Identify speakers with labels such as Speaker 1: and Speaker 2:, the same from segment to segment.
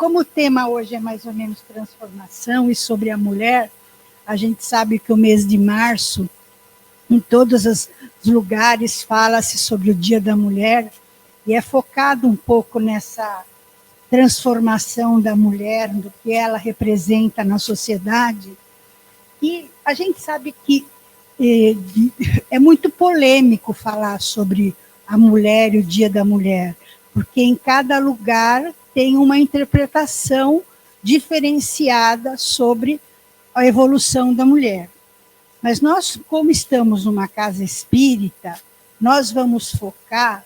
Speaker 1: como o tema hoje é mais ou menos transformação e sobre a mulher, a gente sabe que o mês de março, em todos os lugares, fala-se sobre o Dia da Mulher, e é focado um pouco nessa transformação da mulher, do que ela representa na sociedade. E a gente sabe que é muito polêmico falar sobre a mulher e o Dia da Mulher, porque em cada lugar tem uma interpretação diferenciada sobre a evolução da mulher. Mas nós, como estamos numa casa espírita, nós vamos focar,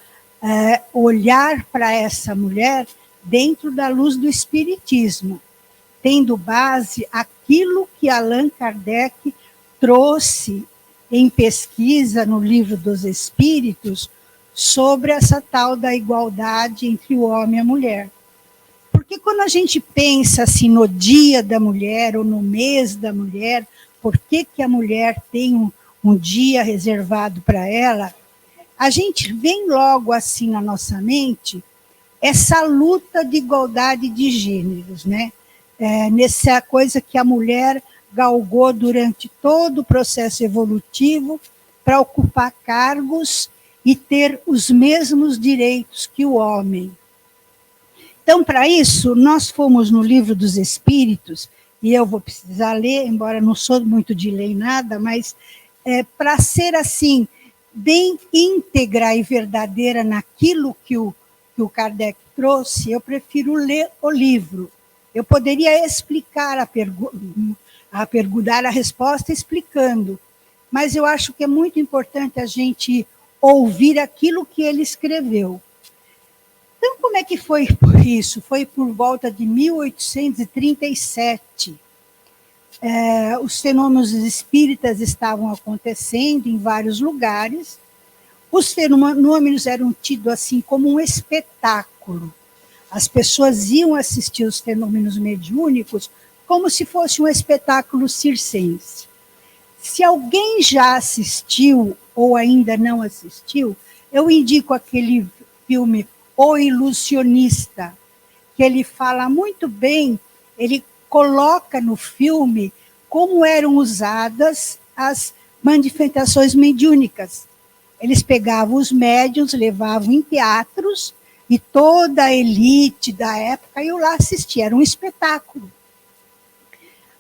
Speaker 1: olhar para essa mulher dentro da luz do espiritismo, tendo base aquilo que Allan Kardec trouxe em pesquisa no Livro dos Espíritos sobre essa tal da igualdade entre o homem e a mulher. Porque quando a gente pensa assim no Dia da Mulher ou no mês da mulher, por que a mulher tem um dia reservado para ela, a gente vem logo assim na nossa mente essa luta de igualdade de gêneros, né? Nessa coisa que a mulher galgou durante todo o processo evolutivo para ocupar cargos e ter os mesmos direitos que o homem. Então, para isso, nós fomos no Livro dos Espíritos, e eu vou precisar ler, embora não sou muito de ler nada, mas para ser assim, bem íntegra e verdadeira naquilo que o Kardec trouxe, eu prefiro ler o livro. Eu poderia explicar dar a resposta explicando, mas eu acho que é muito importante a gente ouvir aquilo que ele escreveu. Então, como é que foi por isso? Foi por volta de 1837. Os fenômenos espíritas estavam acontecendo em vários lugares. Os fenômenos eram tidos assim como um espetáculo. As pessoas iam assistir os fenômenos mediúnicos como se fosse um espetáculo circense. Se alguém já assistiu ou ainda não assistiu, eu indico aquele filme O Ilusionista, que ele fala muito bem, ele coloca no filme como eram usadas as manifestações mediúnicas. Eles pegavam os médiuns, levavam em teatros, e toda a elite da época ia lá assistir, era um espetáculo.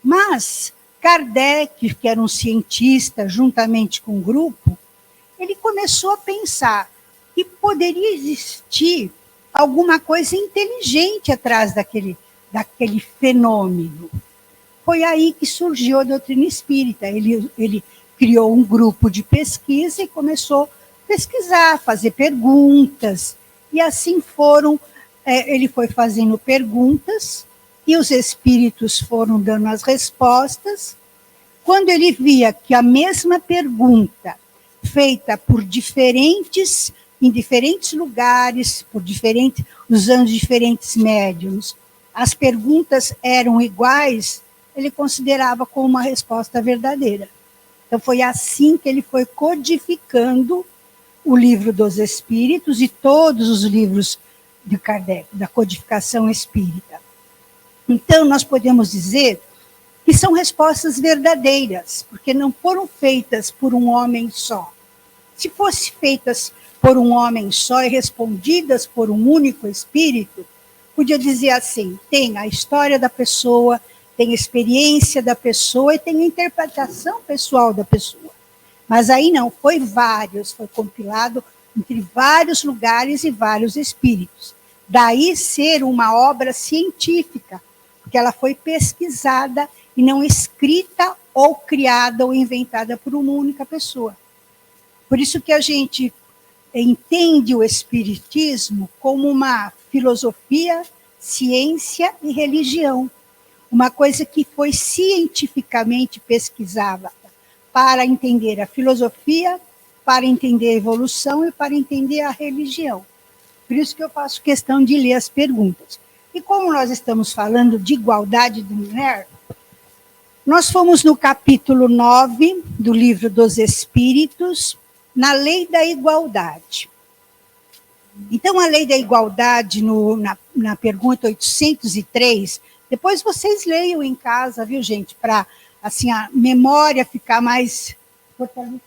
Speaker 1: Mas Kardec, que era um cientista, juntamente com um grupo, ele começou a pensar que poderia existir alguma coisa inteligente atrás daquele fenômeno. Foi aí que surgiu a doutrina espírita. Ele criou um grupo de pesquisa e começou a pesquisar, fazer perguntas. E assim ele foi fazendo perguntas e os espíritos foram dando as respostas. Quando ele via que a mesma pergunta, feita por em diferentes lugares, usando diferentes médiums, as perguntas eram iguais, ele considerava como uma resposta verdadeira. Então, foi assim que ele foi codificando o Livro dos Espíritos e todos os livros de Kardec, da codificação espírita. Então, nós podemos dizer que são respostas verdadeiras, porque não foram feitas por um homem só. Se fossem feitas por um homem só e respondidas por um único espírito, podia dizer assim, tem a história da pessoa, tem a experiência da pessoa e tem a interpretação pessoal da pessoa. Mas aí não, foi compilado entre vários lugares e vários espíritos. Daí ser uma obra científica, porque ela foi pesquisada e não escrita ou criada ou inventada por uma única pessoa. Por isso que a gente entende o espiritismo como uma filosofia, ciência e religião. Uma coisa que foi cientificamente pesquisada para entender a filosofia, para entender a evolução e para entender a religião. Por isso que eu faço questão de ler as perguntas. E como nós estamos falando de igualdade de mulher, nós fomos no capítulo 9 do Livro dos Espíritos, na Lei da Igualdade. Então, a Lei da Igualdade, na pergunta 803, depois vocês leiam em casa, viu, gente, para assim, a memória ficar mais fortalecida.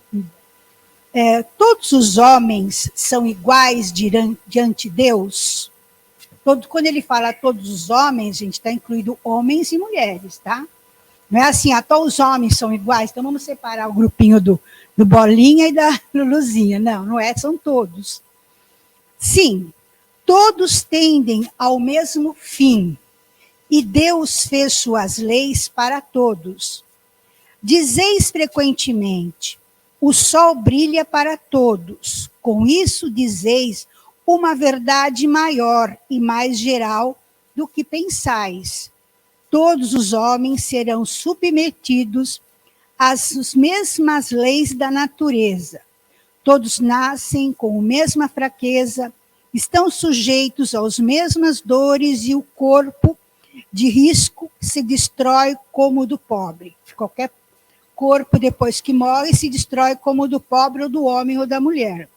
Speaker 1: Todos os homens são iguais diante de Deus? Quando ele fala todos os homens, gente, está incluído homens e mulheres, tá? Não é assim, todos os homens são iguais, então vamos separar o grupinho do Bolinha e da Luluzinha. Não, não é, são todos. Sim, todos tendem ao mesmo fim, e Deus fez suas leis para todos. Dizeis frequentemente, o sol brilha para todos. Com isso dizeis uma verdade maior e mais geral do que pensais. Todos os homens serão submetidos às mesmas leis da natureza. Todos nascem com a mesma fraqueza, estão sujeitos às mesmas dores e o corpo de risco se destrói como o do pobre. Qualquer corpo, depois que morre, se destrói como o do pobre ou do homem ou da mulher.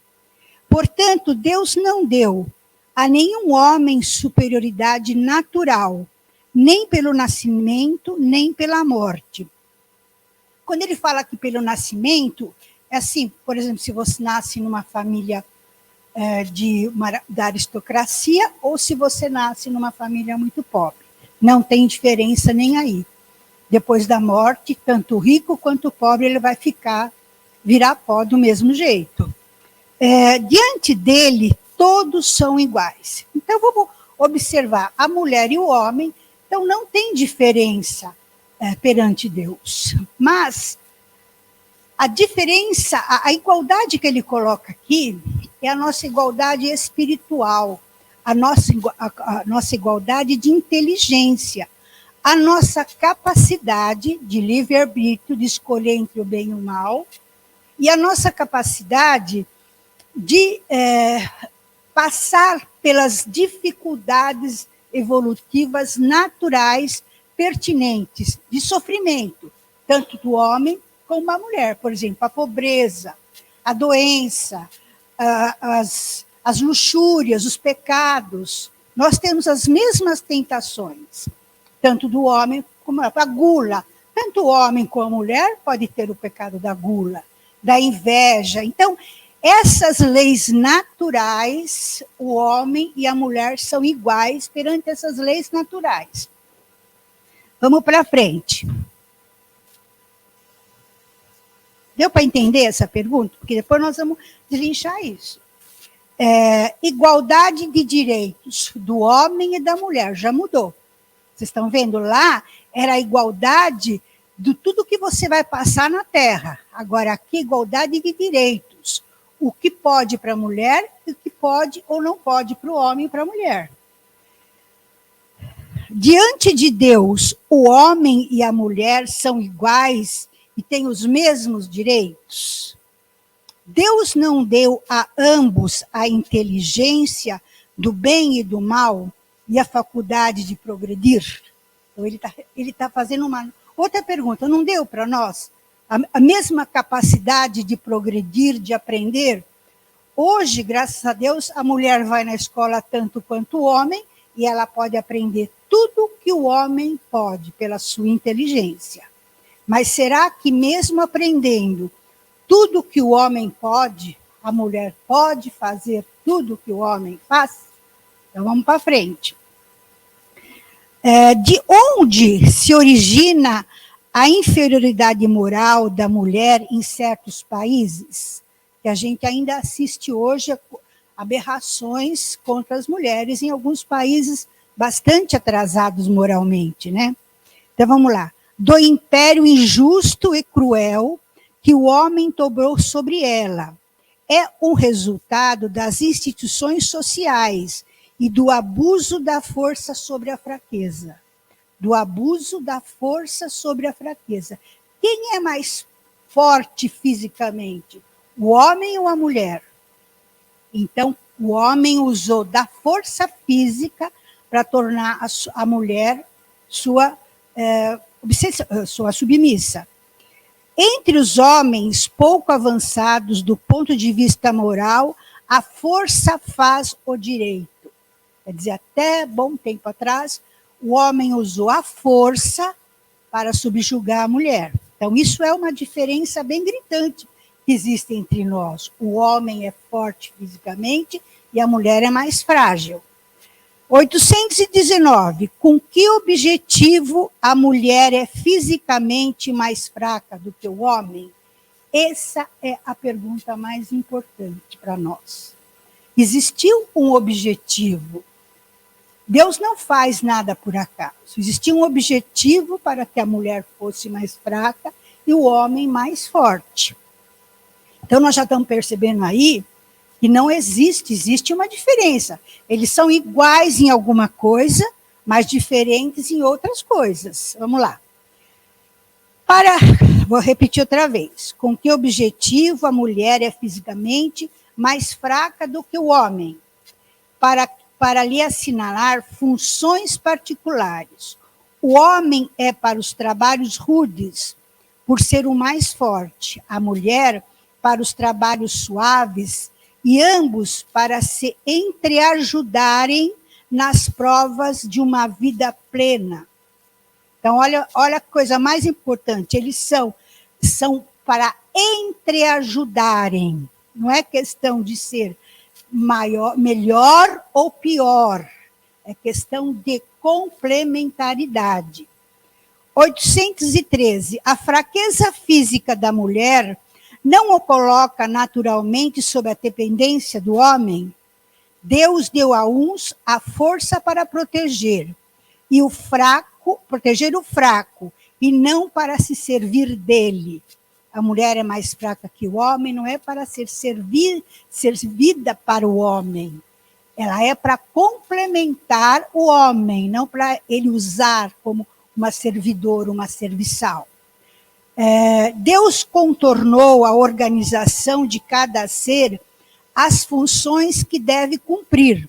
Speaker 1: Portanto, Deus não deu a nenhum homem superioridade natural, nem pelo nascimento, nem pela morte. Quando ele fala aqui pelo nascimento, é assim, por exemplo, se você nasce numa família da aristocracia ou se você nasce numa família muito pobre. Não tem diferença nem aí. Depois da morte, tanto o rico quanto o pobre, ele vai virar pó do mesmo jeito. Diante dele, todos são iguais. Então, vamos observar a mulher e o homem, então não tem diferença perante Deus. Mas a diferença, a igualdade que ele coloca aqui é a nossa igualdade espiritual, a nossa igualdade de inteligência, a nossa capacidade de livre-arbítrio, de escolher entre o bem e o mal, e a nossa capacidade de passar pelas dificuldades evolutivas naturais pertinentes de sofrimento, tanto do homem como da mulher. Por exemplo, a pobreza, a doença, as luxúrias, os pecados. Nós temos as mesmas tentações, tanto do homem como a gula. Tanto o homem como a mulher pode ter o pecado da gula, da inveja. Então, essas leis naturais, o homem e a mulher são iguais perante essas leis naturais. Vamos para frente. Deu para entender essa pergunta? Porque depois nós vamos deslinchar isso. Igualdade de direitos do homem e da mulher, já mudou. Vocês estão vendo lá? Era a igualdade de tudo que você vai passar na Terra. Agora, aqui, igualdade de direitos. O que pode para a mulher e o que pode ou não pode para o homem e para a mulher. Diante de Deus, o homem e a mulher são iguais e têm os mesmos direitos. Deus não deu a ambos a inteligência do bem e do mal e a faculdade de progredir? Então, ele tá fazendo uma outra pergunta. Não deu para nós a mesma capacidade de progredir, de aprender? Hoje, graças a Deus, a mulher vai na escola tanto quanto o homem e ela pode aprender tudo que o homem pode pela sua inteligência. Mas será que mesmo aprendendo tudo que o homem pode, a mulher pode fazer tudo que o homem faz? Então vamos para frente. De onde se origina a inferioridade moral da mulher em certos países? Que a gente ainda assiste hoje a aberrações contra as mulheres em alguns países bastante atrasados moralmente, né? Então vamos lá. Do império injusto e cruel que o homem dobrou sobre ela. É um resultado das instituições sociais e do abuso da força sobre a fraqueza. Do abuso da força sobre a fraqueza. Quem é mais forte fisicamente? O homem ou a mulher? Então, o homem usou da força física para tornar a mulher sua submissa. Entre os homens pouco avançados do ponto de vista moral, a força faz o direito. Quer dizer, até bom tempo atrás, o homem usou a força para subjugar a mulher. Então, isso é uma diferença bem gritante que existe entre nós. O homem é forte fisicamente e a mulher é mais frágil. 819. Com que objetivo a mulher é fisicamente mais fraca do que o homem? Essa é a pergunta mais importante para nós. Existiu um objetivo. Deus não faz nada por acaso. Existia um objetivo para que a mulher fosse mais fraca e o homem mais forte. Então, nós já estamos percebendo aí que não existe uma diferença. Eles são iguais em alguma coisa, mas diferentes em outras coisas. Vamos lá. Vou repetir outra vez. Com que objetivo a mulher é fisicamente mais fraca do que o homem? Para lhe assinalar funções particulares. O homem é para os trabalhos rudes, por ser o mais forte. A mulher para os trabalhos suaves, e ambos para se entreajudarem nas provas de uma vida plena. Então, olha a coisa mais importante, eles são para entreajudarem, não é questão de ser melhor ou pior, é questão de complementaridade. 813. A fraqueza física da mulher não o coloca naturalmente sob a dependência do homem? Deus deu a uns a força para proteger o fraco, e não para se servir dele. A mulher é mais fraca que o homem, não é para ser servida para o homem. Ela é para complementar o homem, não para ele usar como uma servidora, uma serviçal. Deus contornou a organização de cada ser, as funções que deve cumprir.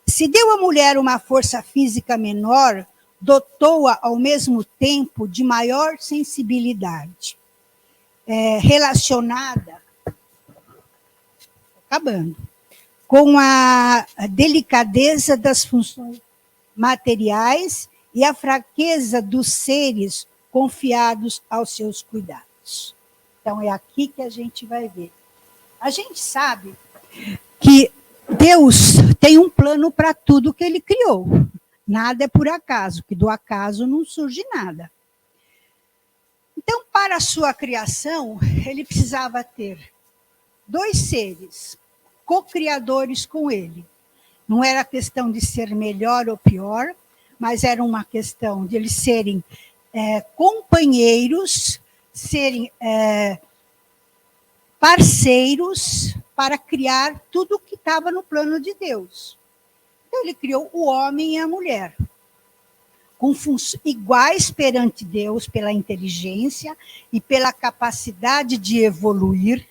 Speaker 1: Se deu à mulher uma força física menor, dotou-a ao mesmo tempo de maior sensibilidade, relacionada, com a delicadeza das funções materiais e a fraqueza dos seres confiados aos seus cuidados. Então, é aqui que a gente vai ver. A gente sabe que Deus tem um plano para tudo que ele criou. Nada é por acaso, que do acaso não surge nada. Então, para a sua criação, ele precisava ter dois seres co-criadores com ele. Não era questão de ser melhor ou pior, mas era uma questão de eles serem companheiros, serem parceiros para criar tudo o que estava no plano de Deus. Então, ele criou o homem e a mulher, iguais perante Deus pela inteligência e pela capacidade de evoluir,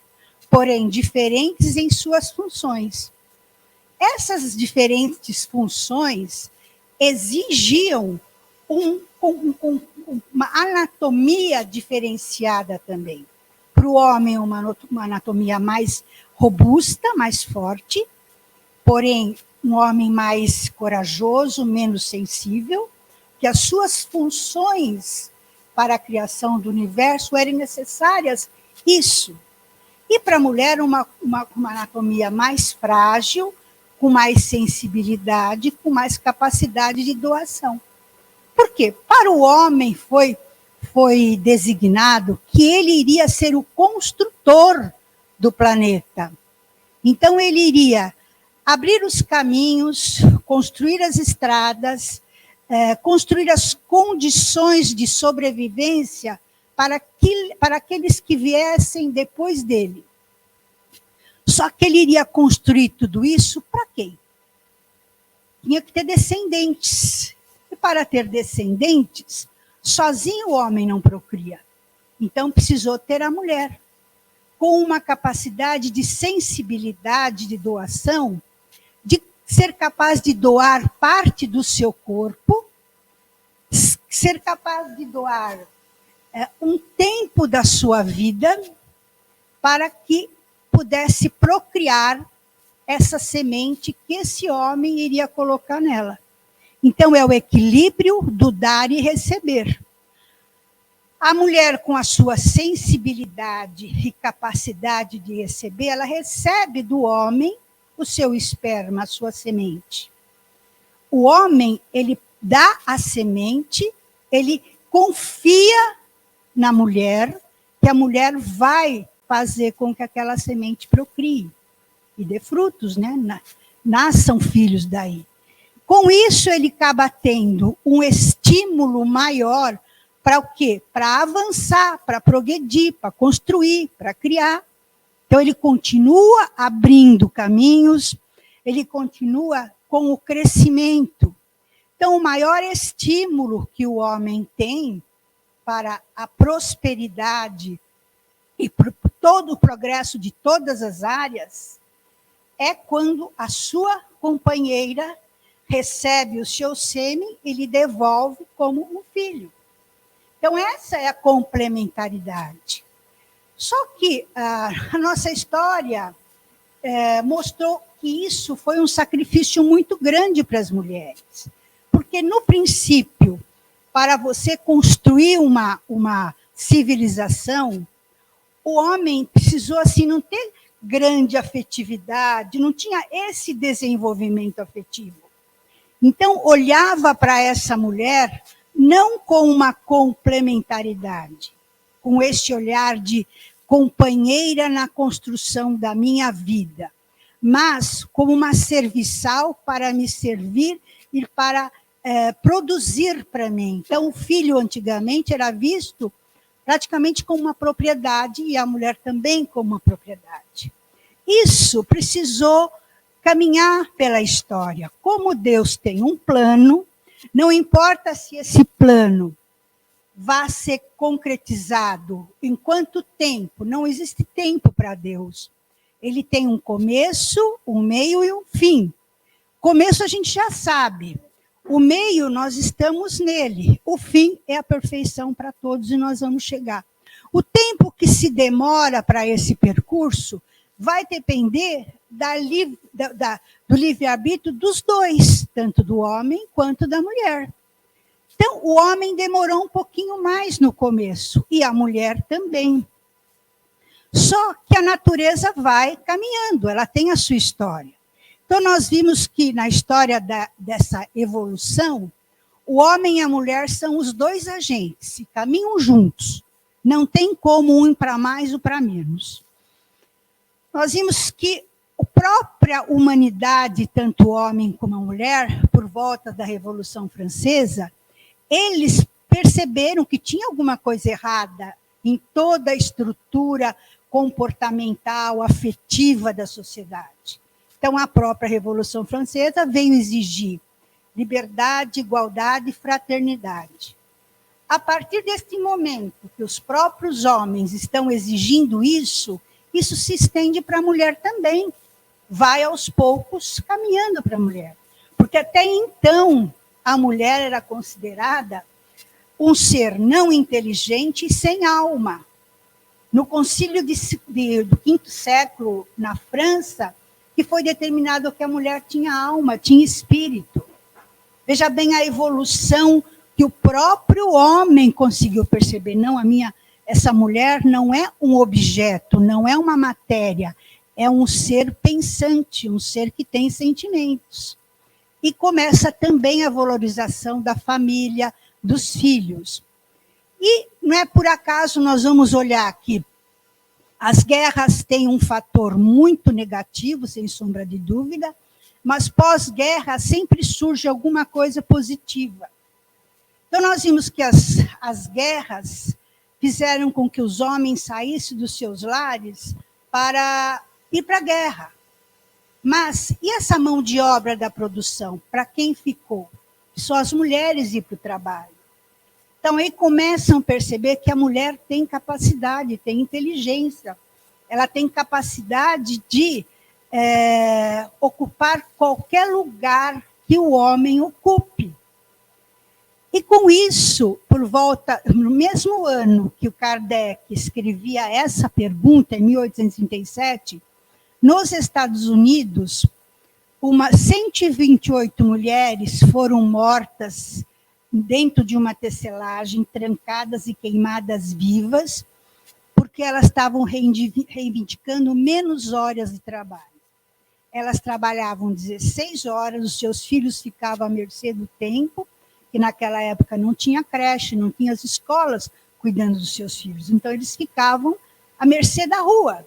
Speaker 1: porém diferentes em suas funções. Essas diferentes funções exigiam uma anatomia diferenciada também. Para o homem, uma anatomia mais robusta, mais forte, porém, um homem mais corajoso, menos sensível, que as suas funções para a criação do universo eram necessárias isso. E para a mulher, uma anatomia mais frágil, com mais sensibilidade, com mais capacidade de doação. Por quê? Para o homem foi designado que ele iria ser o construtor do planeta. Então, ele iria abrir os caminhos, construir as estradas, construir as condições de sobrevivência para aqueles que viessem depois dele. Só que ele iria construir tudo isso para quem? Tinha que ter descendentes. E para ter descendentes, sozinho o homem não procria. Então precisou ter a mulher, com uma capacidade de sensibilidade, de doação, de ser capaz de doar parte do seu corpo, ser capaz de doar um tempo da sua vida para que pudesse procriar essa semente que esse homem iria colocar nela. Então, é o equilíbrio do dar e receber. A mulher, com a sua sensibilidade e capacidade de receber, ela recebe do homem o seu esperma, a sua semente. O homem, ele dá a semente, ele confia na mulher, que a mulher vai fazer com que aquela semente procrie e dê frutos, né? Nasçam filhos daí. Com isso, ele acaba tendo um estímulo maior para o quê? Para avançar, para progredir, para construir, para criar. Então, ele continua abrindo caminhos, ele continua com o crescimento. Então, o maior estímulo que o homem tem para a prosperidade e para todo o progresso de todas as áreas é quando a sua companheira recebe o seu sêmen e lhe devolve como um filho. Então, essa é a complementaridade. Só que a nossa história mostrou que isso foi um sacrifício muito grande para as mulheres. Porque, no princípio, para você construir uma civilização, o homem precisou assim, não ter grande afetividade, não tinha esse desenvolvimento afetivo. Então, olhava para essa mulher não com uma complementaridade, com esse olhar de companheira na construção da minha vida, mas como uma serviçal para me servir e para produzir para mim. Então, o filho, antigamente, era visto praticamente como uma propriedade e a mulher também como uma propriedade. Isso precisou caminhar pela história. Como Deus tem um plano, não importa se esse plano vai ser concretizado em quanto tempo, não existe tempo para Deus. Ele tem um começo, um meio e um fim. Começo a gente já sabe. O meio, nós estamos nele. O fim é a perfeição para todos e nós vamos chegar. O tempo que se demora para esse percurso vai depender do livre-arbítrio dos dois, tanto do homem quanto da mulher. Então, o homem demorou um pouquinho mais no começo, e a mulher também. Só que a natureza vai caminhando, ela tem a sua história. Então, nós vimos que na história dessa evolução, o homem e a mulher são os dois agentes, e caminham juntos. Não tem como um para mais ou para menos. Nós vimos que a própria humanidade, tanto o homem como a mulher, por volta da Revolução Francesa, eles perceberam que tinha alguma coisa errada em toda a estrutura comportamental, afetiva da sociedade. Então, a própria Revolução Francesa veio exigir liberdade, igualdade e fraternidade. A partir deste momento que os próprios homens estão exigindo isso se estende para a mulher também. Vai aos poucos caminhando para a mulher. Porque até então, a mulher era considerada um ser não inteligente e sem alma. No concílio do V século, na França, que foi determinado que a mulher tinha alma, tinha espírito. Veja bem a evolução que o próprio homem conseguiu perceber. Não, essa mulher não é um objeto, não é uma matéria, é um ser pensante, um ser que tem sentimentos. E começa também a valorização da família, dos filhos. E não é por acaso nós vamos olhar que as guerras têm um fator muito negativo, sem sombra de dúvida, mas pós-guerra sempre surge alguma coisa positiva. Então, nós vimos que as guerras fizeram com que os homens saíssem dos seus lares para ir para a guerra. Mas, e essa mão de obra da produção? Para quem ficou? Só as mulheres ir para o trabalho. Então, aí começam a perceber que a mulher tem capacidade, tem inteligência. Ela tem capacidade de ocupar qualquer lugar que o homem ocupe. E com isso, no mesmo ano que o Kardec escrevia essa pergunta, em 1837, Nos Estados Unidos, 128 mulheres foram mortas dentro de uma tecelagem, trancadas e queimadas vivas, porque elas estavam reivindicando menos horas de trabalho. Elas trabalhavam 16 horas, os seus filhos ficavam à mercê do tempo, que naquela época não tinha creche, não tinha as escolas cuidando dos seus filhos. Então, eles ficavam à mercê da rua.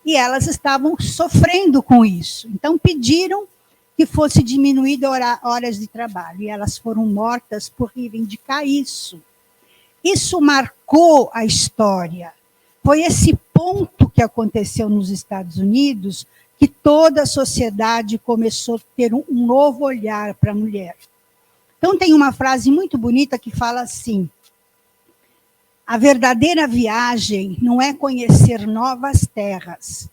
Speaker 1: E elas estavam sofrendo com isso. Então, pediram que fosse diminuída horas de trabalho. E elas foram mortas por reivindicar isso. Isso marcou a história. Foi esse ponto que aconteceu nos Estados Unidos que toda a sociedade começou a ter um novo olhar para a mulher. Então, tem uma frase muito bonita que fala assim: a verdadeira viagem não é conhecer novas terras,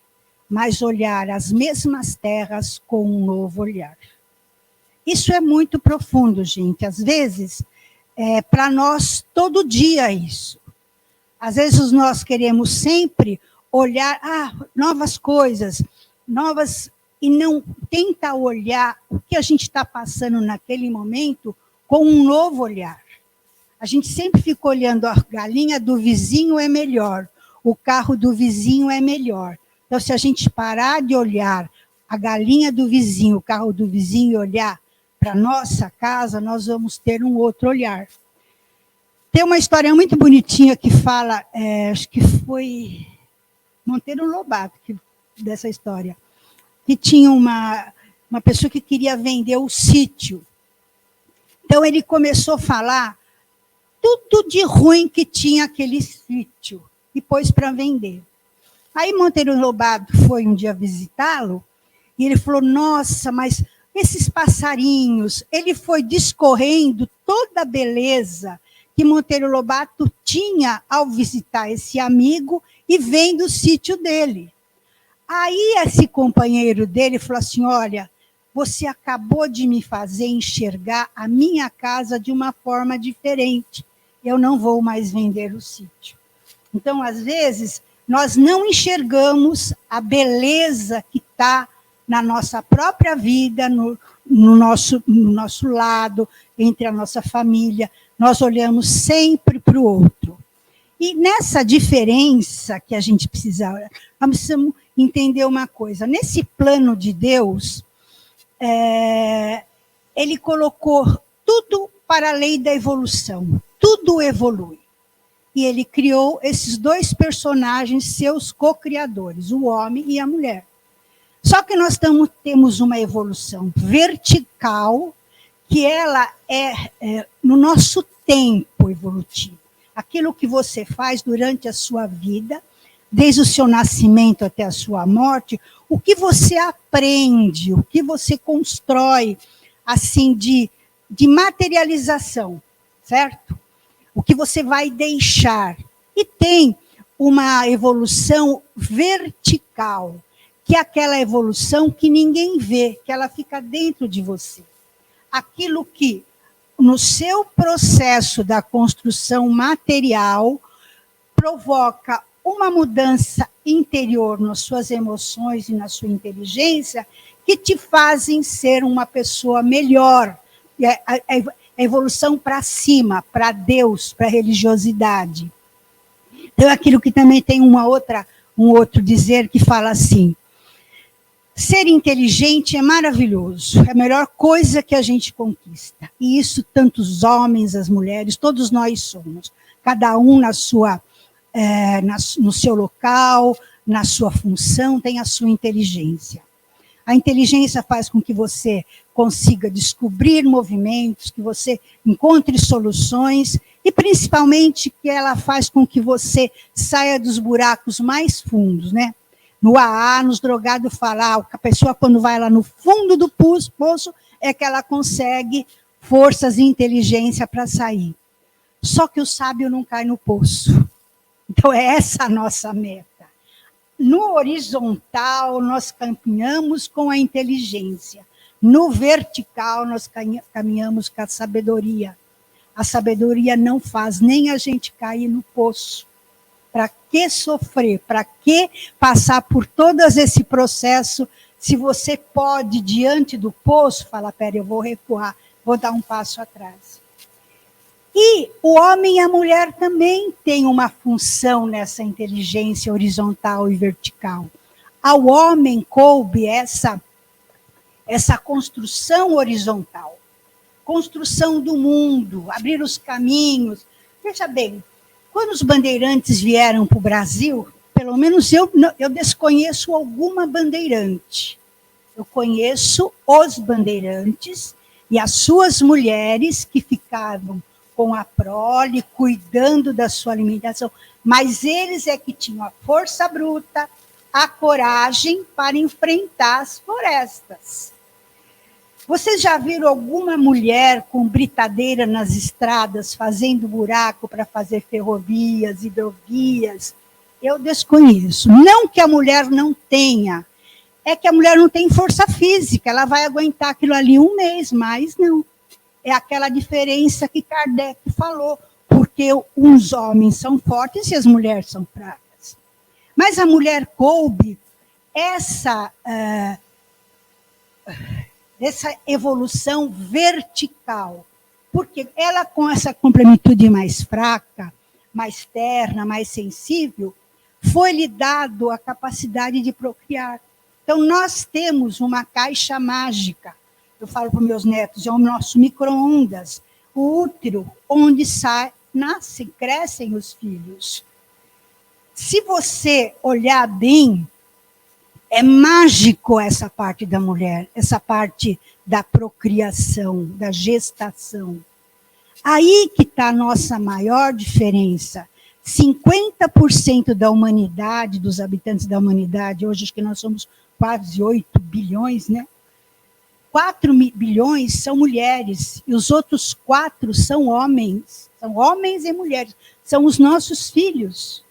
Speaker 1: mas olhar as mesmas terras com um novo olhar. Isso é muito profundo, gente. Às vezes, para nós, todo dia é isso. Às vezes, nós queremos sempre olhar novas coisas, e não tenta olhar o que a gente está passando naquele momento com um novo olhar. A gente sempre fica olhando a galinha do vizinho é melhor, o carro do vizinho é melhor. Então, se a gente parar de olhar a galinha do vizinho, o carro do vizinho e olhar para a nossa casa, nós vamos ter um outro olhar. Tem uma história muito bonitinha que fala, acho que foi Monteiro Lobato, dessa história, que tinha uma pessoa que queria vender o sítio. Então, ele começou a falar tudo de ruim que tinha aquele sítio e pôs para vender. Aí Monteiro Lobato foi um dia visitá-lo e ele falou: nossa, mas esses passarinhos. Ele foi discorrendo toda a beleza que Monteiro Lobato tinha ao visitar esse amigo e vendo o sítio dele. Aí esse companheiro dele falou assim: olha, você acabou de me fazer enxergar a minha casa de uma forma diferente. Eu não vou mais vender o sítio. Então, às vezes, nós não enxergamos a beleza que está na nossa própria vida, no nosso lado, entre a nossa família. Nós olhamos sempre para o outro. E nessa diferença que a gente precisa, nós precisamos entender uma coisa. Nesse plano de Deus, ele colocou tudo para a lei da evolução. Tudo evolui. E ele criou esses dois personagens, seus co-criadores, o homem e a mulher. Só que nós temos uma evolução vertical, que ela é no nosso tempo evolutivo. Aquilo que você faz durante a sua vida, desde o seu nascimento até a sua morte, o que você aprende, o que você constrói, assim, de materialização, certo? O que você vai deixar. E tem uma evolução vertical, que é aquela evolução que ninguém vê, que ela fica dentro de você. Aquilo que, no seu processo da construção material, provoca uma mudança interior nas suas emoções e na sua inteligência, que te fazem ser uma pessoa melhor. A evolução para cima, para Deus, para a religiosidade. Então, aquilo que também tem um outro dizer que fala assim: ser inteligente é maravilhoso, é a melhor coisa que a gente conquista. E isso tanto os homens, as mulheres, todos nós somos. Cada um no seu local, na sua função, tem a sua inteligência. A inteligência faz com que você consiga descobrir movimentos, que você encontre soluções e, principalmente, que ela faz com que você saia dos buracos mais fundos, né? No AA, nos drogados falam, a pessoa quando vai lá no fundo do poço é que ela consegue forças e inteligência para sair. Só que o sábio não cai no poço. Então, é essa a nossa meta. No horizontal, nós caminhamos com a inteligência. No vertical, nós caminhamos com a sabedoria. A sabedoria não faz nem a gente cair no poço. Para que sofrer? Para que passar por todo esse processo se você pode, diante do poço, falar, pera, eu vou recuar, vou dar um passo atrás. E o homem e a mulher também têm uma função nessa inteligência horizontal e vertical. Ao homem coube essa construção horizontal, construção do mundo, abrir os caminhos. Veja bem, quando os bandeirantes vieram para o Brasil, pelo menos eu desconheço alguma bandeirante. Eu conheço os bandeirantes e as suas mulheres que ficavam com a prole, cuidando da sua alimentação, mas eles é que tinham a força bruta, a coragem para enfrentar as florestas. Vocês já viram alguma mulher com britadeira nas estradas, fazendo buraco para fazer ferrovias, hidrovias? Eu desconheço. Não que a mulher não tenha, é que a mulher não tem força física, ela vai aguentar aquilo ali um mês, mas não. É aquela diferença que Kardec falou, porque os homens são fortes e as mulheres são fracas. Mas a mulher coube essa evolução vertical, porque ela, com essa complemitude mais fraca, mais terna, mais sensível, foi-lhe dado a capacidade de procriar. Então, nós temos uma caixa mágica. Eu falo para os meus netos, é o nosso micro-ondas, o útero, onde nascem, crescem os filhos. Se você olhar bem, é mágico essa parte da mulher, essa parte da procriação, da gestação. Aí que está a nossa maior diferença. 50% da humanidade, dos habitantes da humanidade, hoje acho que nós somos quase 8 bilhões, né? 4 bilhões são mulheres, e os outros 4 são homens e mulheres, são os nossos filhos.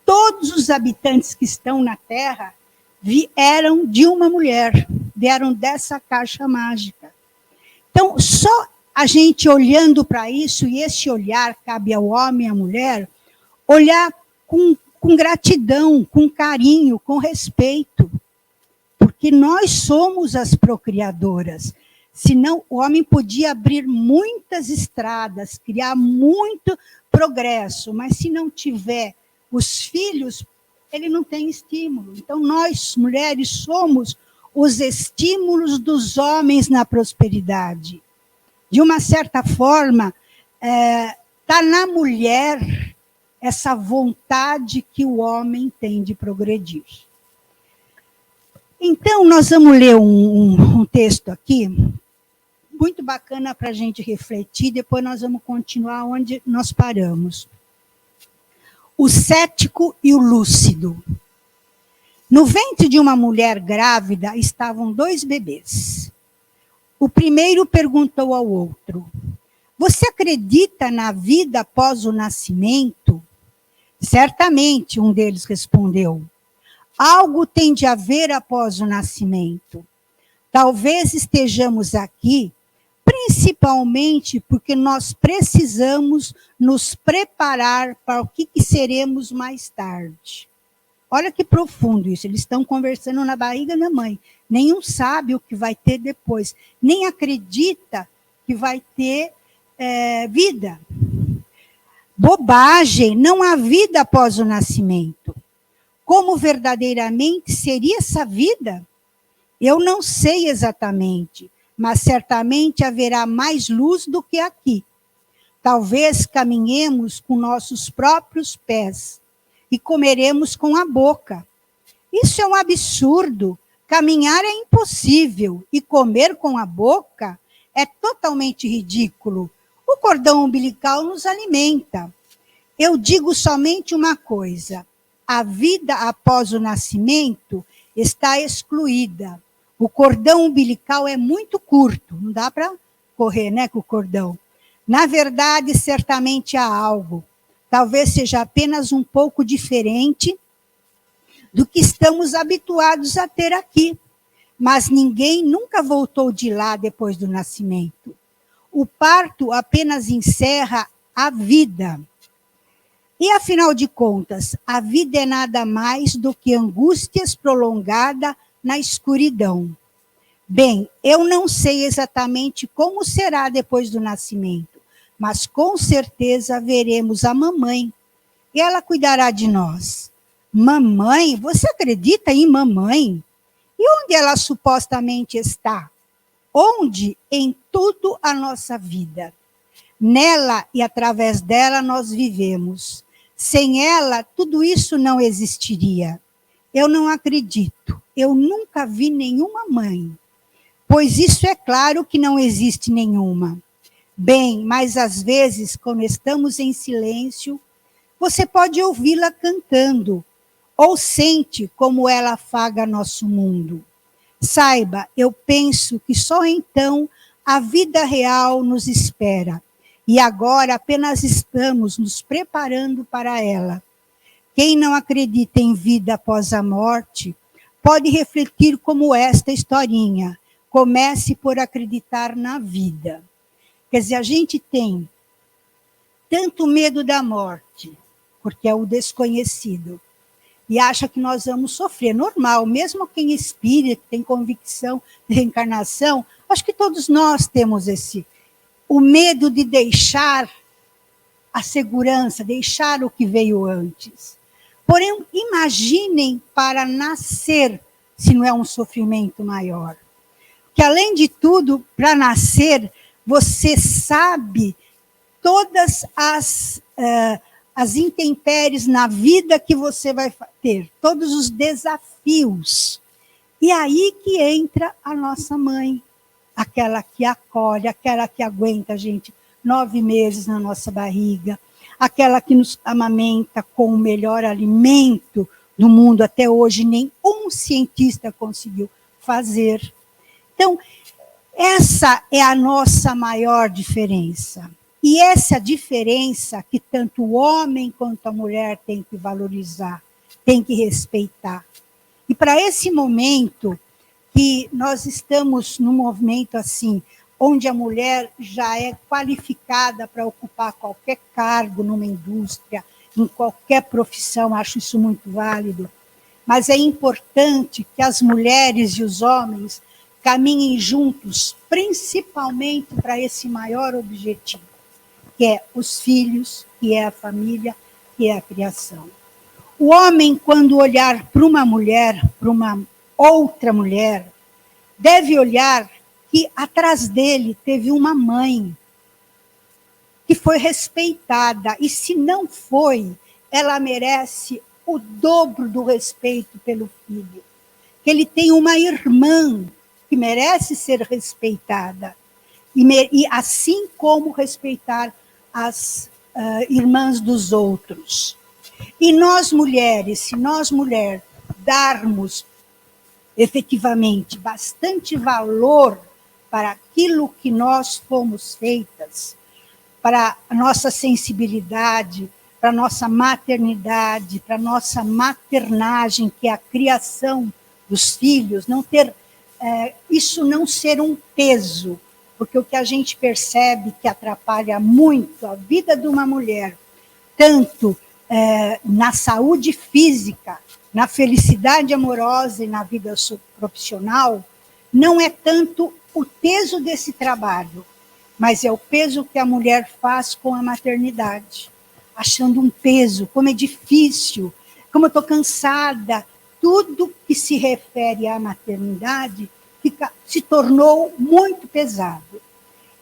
Speaker 1: Todos os habitantes que estão na Terra vieram de uma mulher, vieram dessa caixa mágica. Então, só a gente olhando para isso, e esse olhar cabe ao homem e à mulher, olhar com gratidão, com carinho, com respeito, porque nós somos as procriadoras. Senão, o homem podia abrir muitas estradas, criar muito progresso, mas se não tiver os filhos, ele não tem estímulo. Então, nós, mulheres, somos os estímulos dos homens na prosperidade. De uma certa forma, está na mulher essa vontade que o homem tem de progredir. Então, nós vamos ler um texto aqui, muito bacana para a gente refletir, depois nós vamos continuar onde nós paramos. O cético e o lúcido. No ventre de uma mulher grávida estavam 2 bebês. O primeiro perguntou ao outro: você acredita na vida após o nascimento? Certamente, um deles respondeu. Algo tem de haver após o nascimento. Talvez estejamos aqui, principalmente porque nós precisamos nos preparar para o que seremos mais tarde. Olha que profundo isso, eles estão conversando na barriga da mãe. Nenhum sabe o que vai ter depois, nem acredita que vai ter vida. Bobagem, não há vida após o nascimento. Como verdadeiramente seria essa vida? Eu não sei exatamente, mas certamente haverá mais luz do que aqui. Talvez caminhemos com nossos próprios pés e comeremos com a boca. Isso é um absurdo. Caminhar é impossível e comer com a boca é totalmente ridículo. O cordão umbilical nos alimenta. Eu digo somente uma coisa: a vida após o nascimento está excluída. O cordão umbilical é muito curto, não dá para correr, né, com o cordão. Na verdade, certamente há algo. Talvez seja apenas um pouco diferente do que estamos habituados a ter aqui. Mas ninguém nunca voltou de lá depois do nascimento. O parto apenas encerra a vida. E, afinal de contas, a vida é nada mais do que angústias prolongadas na escuridão. Bem, eu não sei exatamente como será depois do nascimento, mas com certeza veremos a mamãe, e ela cuidará de nós. Mamãe? Você acredita em mamãe? E onde ela supostamente está? Onde? Em tudo a nossa vida. Nela e através dela nós vivemos. Sem ela, tudo isso não existiria. Eu não acredito. Eu nunca vi nenhuma mãe. Pois isso é claro que não existe nenhuma. Bem, mas às vezes, quando estamos em silêncio, você pode ouvi-la cantando, ou sente como ela afaga nosso mundo. Saiba, eu penso que só então a vida real nos espera. E agora apenas estamos nos preparando para ela. Quem não acredita em vida após a morte, pode refletir como esta historinha. Comece por acreditar na vida. Quer dizer, a gente tem tanto medo da morte, porque é o desconhecido, e acha que nós vamos sofrer. Normal, mesmo quem é espírita, tem convicção de reencarnação, acho que todos nós temos o medo de deixar a segurança, deixar o que veio antes. Porém, imaginem para nascer, se não é um sofrimento maior. Que, além de tudo, para nascer, você sabe todas as intempéries na vida que você vai ter, todos os desafios. E aí que entra a nossa mãe, aquela que acolhe, aquela que aguenta a gente 9 meses na nossa barriga, aquela que nos amamenta com o melhor alimento do mundo. Até hoje, nenhum cientista conseguiu fazer. Então, essa é a nossa maior diferença. E essa diferença que tanto o homem quanto a mulher tem que valorizar, tem que respeitar. E para esse momento, que nós estamos num movimento assim, onde a mulher já é qualificada para ocupar qualquer cargo numa indústria, em qualquer profissão, acho isso muito válido. Mas é importante que as mulheres e os homens caminhem juntos, principalmente para esse maior objetivo, que é os filhos, que é a família, que é a criação. O homem, quando olhar para uma mulher, para uma outra mulher, deve olhar que atrás dele teve uma mãe que foi respeitada, e se não foi, ela merece o dobro do respeito pelo filho. Que ele tem uma irmã que merece ser respeitada, e assim como respeitar as irmãs dos outros. E nós mulheres, se nós mulheres darmos efetivamente bastante valor para aquilo que nós fomos feitas, para a nossa sensibilidade, para a nossa maternidade, para a nossa maternagem, que é a criação dos filhos, não ter isso não ser um peso, porque o que a gente percebe que atrapalha muito a vida de uma mulher, tanto na saúde física, na felicidade amorosa e na vida profissional, não é tanto o peso desse trabalho, mas é o peso que a mulher faz com a maternidade, achando um peso, como é difícil, como eu estou cansada. Tudo que se refere à maternidade se tornou muito pesado.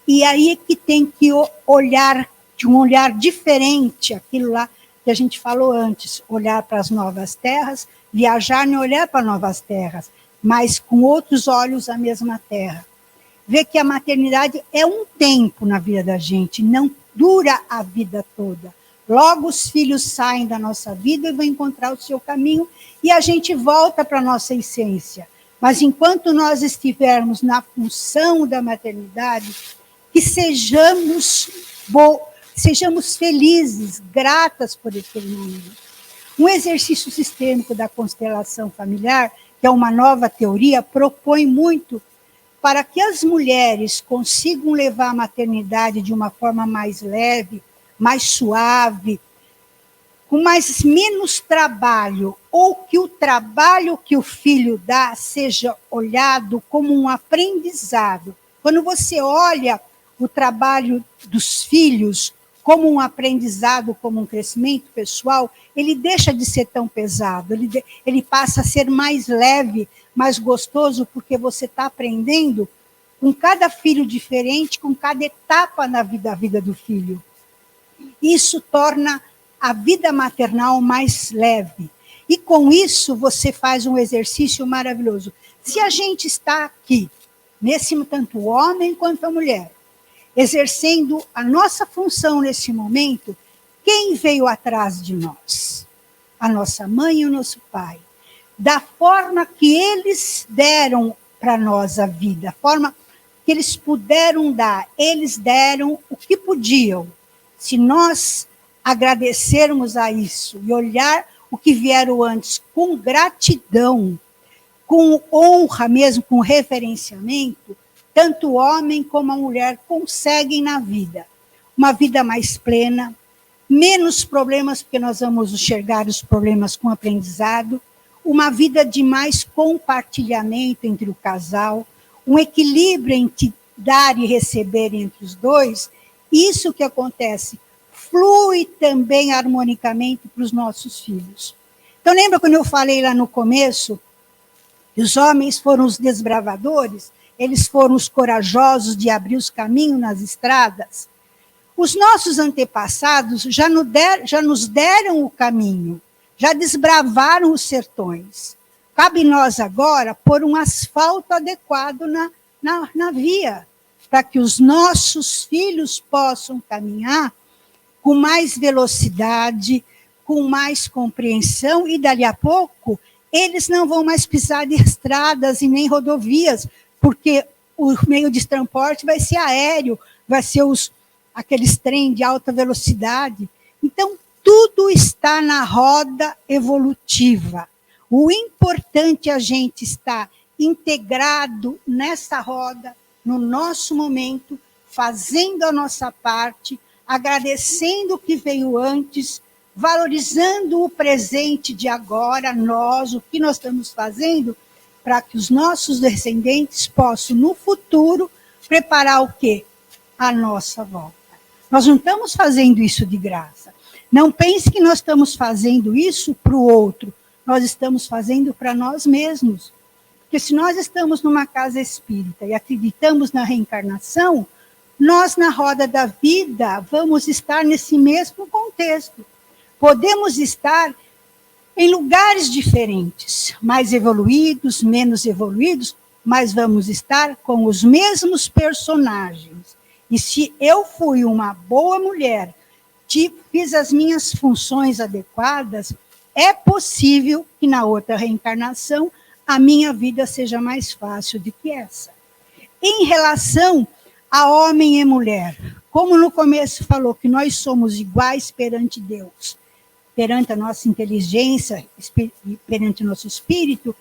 Speaker 1: E aí é que tem que olhar de um olhar diferente, aquilo lá que a gente falou antes, olhar para as novas terras, viajar não olhar para novas terras, mas com outros olhos a mesma terra. Ver que a maternidade é um tempo na vida da gente, não dura a vida toda. Logo os filhos saem da nossa vida e vão encontrar o seu caminho e a gente volta para a nossa essência. Mas enquanto nós estivermos na função da maternidade, que sejamos felizes, gratas por aquele momento. Um exercício sistêmico da constelação familiar, que é uma nova teoria, propõe muito para que as mulheres consigam levar a maternidade de uma forma mais leve, mais suave, com menos trabalho, ou que o trabalho que o filho dá seja olhado como um aprendizado. Quando você olha o trabalho dos filhos como um aprendizado, como um crescimento pessoal, ele deixa de ser tão pesado, ele passa a ser mais leve, mais gostoso, porque você está aprendendo com cada filho diferente, com cada etapa na vida do filho. Isso torna a vida maternal mais leve. E com isso você faz um exercício maravilhoso. Se a gente está aqui, tanto o homem quanto a mulher, exercendo a nossa função nesse momento, quem veio atrás de nós? A nossa mãe e o nosso pai. Da forma que eles deram para nós a vida, a forma que eles puderam dar, eles deram o que podiam. Se nós agradecermos a isso e olhar o que vieram antes com gratidão, com honra mesmo, com reverenciamento, tanto o homem como a mulher conseguem na vida uma vida mais plena, menos problemas, porque nós vamos enxergar os problemas com aprendizado, uma vida de mais compartilhamento entre o casal, um equilíbrio entre dar e receber entre os dois. Isso que acontece flui também harmonicamente para os nossos filhos. Então, lembra quando eu falei lá no começo, que os homens foram os desbravadores, eles foram os corajosos de abrir os caminhos nas estradas? Os nossos antepassados já nos deram o caminho, já desbravaram os sertões. Cabe nós agora pôr um asfalto adequado na via, para que os nossos filhos possam caminhar com mais velocidade, com mais compreensão, e dali a pouco eles não vão mais pisar de estradas e nem rodovias, porque o meio de transporte vai ser aéreo, vai ser aqueles trens de alta velocidade. Então, tudo está na roda evolutiva. O importante é a gente estar integrado nessa roda, no nosso momento, fazendo a nossa parte, agradecendo o que veio antes, valorizando o presente de agora, o que nós estamos fazendo, para que os nossos descendentes possam, no futuro, preparar o quê? A nossa volta. Nós não estamos fazendo isso de graça. Não pense que nós estamos fazendo isso para o outro. Nós estamos fazendo para nós mesmos. Porque se nós estamos numa casa espírita e acreditamos na reencarnação, nós, na roda da vida, vamos estar nesse mesmo contexto. Podemos estar em lugares diferentes, mais evoluídos, menos evoluídos, mas vamos estar com os mesmos personagens. E se eu fui uma boa mulher, fiz as minhas funções adequadas, é possível que na outra reencarnação a minha vida seja mais fácil do que essa. Em relação a homem e mulher, como no começo falou que nós somos iguais perante Deus, perante a nossa inteligência, perante o nosso espírito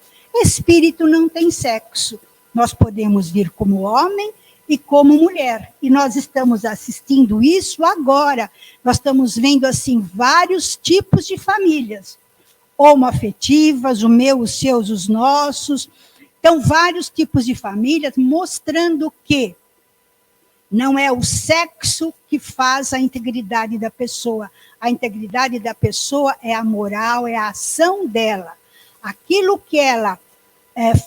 Speaker 1: não tem sexo. Nós podemos vir como homem e como mulher. E nós estamos assistindo isso agora. Nós estamos vendo, assim, vários tipos de famílias. Homoafetivas, o meu, os seus, os nossos. Então, vários tipos de famílias, mostrando que não é o sexo que faz a integridade da pessoa. A integridade da pessoa é a moral, é a ação dela. Aquilo que ela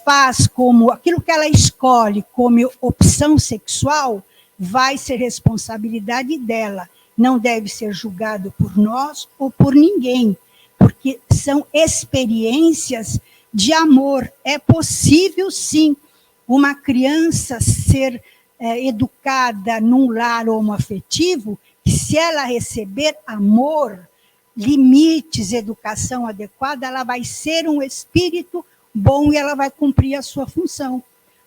Speaker 1: faz aquilo que ela escolhe como opção sexual, vai ser responsabilidade dela. Não deve ser julgado por nós ou por ninguém, porque são experiências de amor. É possível, sim, uma criança ser educada num lar homoafetivo, que se ela receber amor, limites, educação adequada, ela vai ser um espírito bom e ela vai cumprir a sua função.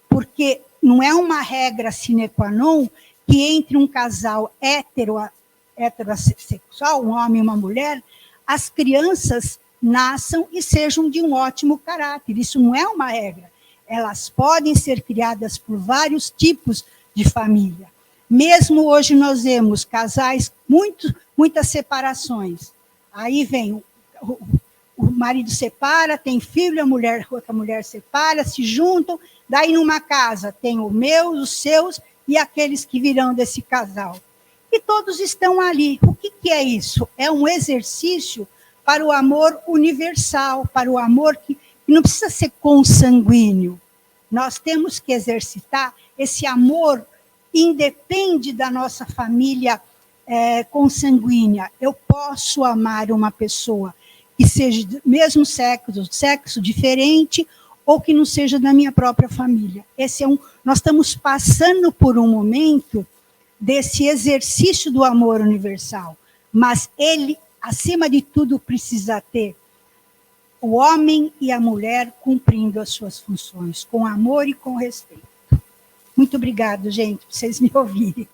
Speaker 1: Porque não é uma regra sine qua non que entre um casal heterossexual, um homem e uma mulher, as crianças nasçam e sejam de um ótimo caráter. Isso não é uma regra. Elas podem ser criadas por vários tipos de família. Mesmo hoje nós vemos casais, muitas separações. Aí vem o marido separa, tem filho, outra mulher separa, se juntam, daí numa casa tem o meu, os seus e aqueles que virão desse casal. E todos estão ali. O que é isso? É um exercício para o amor universal, para o amor que não precisa ser consanguíneo. Nós temos que exercitar esse amor, independe da nossa família consanguínea. Eu posso amar uma pessoa que seja do mesmo sexo diferente, ou que não seja da minha própria família. Nós estamos passando por um momento desse exercício do amor universal, mas ele, acima de tudo, precisa ter o homem e a mulher cumprindo as suas funções, com amor e com respeito. Muito obrigado, gente, por vocês me ouvirem.